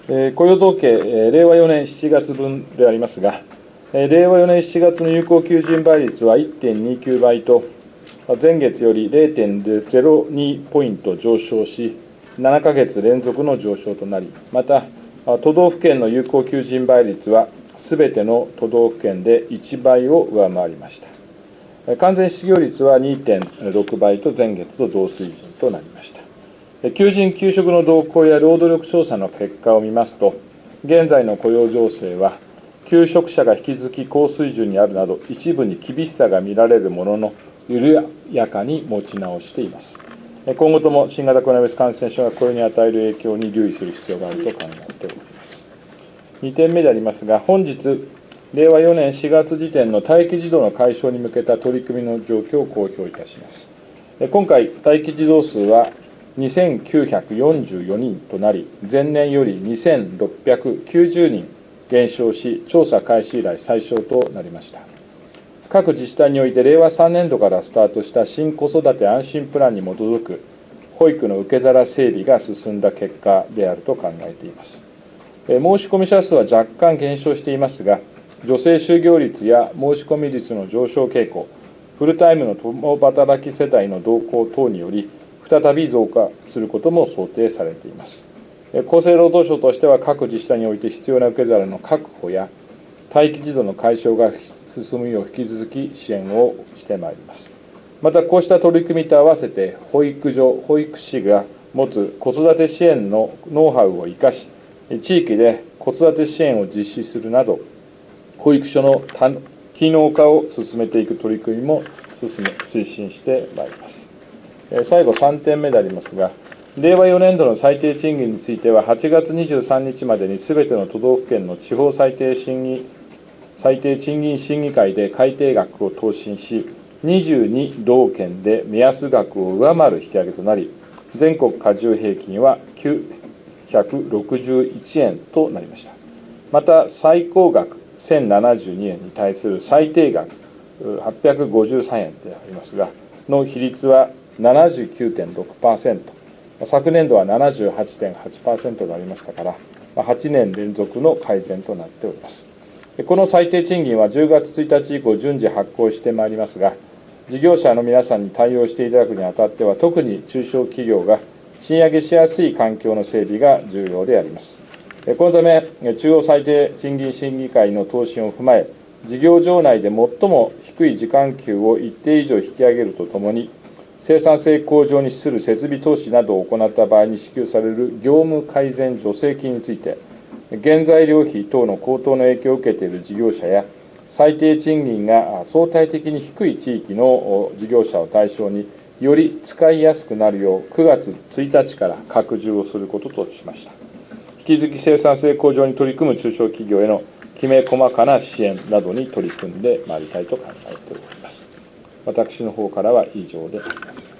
雇用統計、令和4年7月分でありますが、令和4年7月の有効求人倍率は 1.29 倍と、前月より 0.02 ポイント上昇し、7ヶ月連続の上昇となり、また、都道府県の有効求人倍率は、すべての都道府県で1倍を上回りました。完全失業率は 2.6 倍と前月と同水準となりました。求人・求職の動向や労働力調査の結果を見ますと、現在の雇用情勢は、求職者が引き続き高水準にあるなど、一部に厳しさが見られるものの、緩やかに持ち直しています。今後とも新型コロナウイルス感染症が雇用に与える影響に留意する必要があると考えております。2点目でありますが、本日、令和4年4月時点の待機児童の解消に向けた取り組みの状況を公表いたします。今回、待機児童数は2944人となり、前年より2690人減少し、調査開始以来最小となりました。各自治体において令和3年度からスタートした新子育て安心プランに基づく保育の受け皿整備が進んだ結果であると考えています。申し込み者数は若干減少していますが、女性就業率や申し込み率の上昇傾向、フルタイムの共働き世帯の動向等により、再び増加することも想定されています。厚生労働省としては、各自治体において必要な受け皿の確保や、待機児童の解消が進むよう引き続き支援をしてまいります。また、こうした取り組みと合わせて、保育所、保育士が持つ子育て支援のノウハウを生かし、地域で子育て支援を実施するなど、保育所の多機能化を進めていく取り組みも推進してまいります。最後3点目でありますが、令和4年度の最低賃金については、8月23日までにすべての都道府県の地方最低賃金審議会で改定額を答申し、22道県で目安額を上回る引き上げとなり、全国加重平均は961円となりました。また、最高額1072円に対する最低額853円でありますが、の比率は 79.6%、昨年度は 78.8% となりましたから、8年連続の改善となっております。この最低賃金は10月1日以降順次発行してまいりますが、事業者の皆さんに対応していただくにあたっては、特に中小企業が賃上げしやすい環境の整備が重要であります。このため、中央最低賃金審議会の答申を踏まえ、事業場内で最も低い時間給を一定以上引き上げるとともに、生産性向上に資する設備投資などを行った場合に支給される業務改善助成金について、原材料費等の高騰の影響を受けている事業者や、最低賃金が相対的に低い地域の事業者を対象に、より使いやすくなるよう、9月1日から拡充をすることとしました。引き続き生産性向上に取り組む中小企業へのきめ細かな支援などに取り組んでまいりたいと考えております。私の方からは以上であります。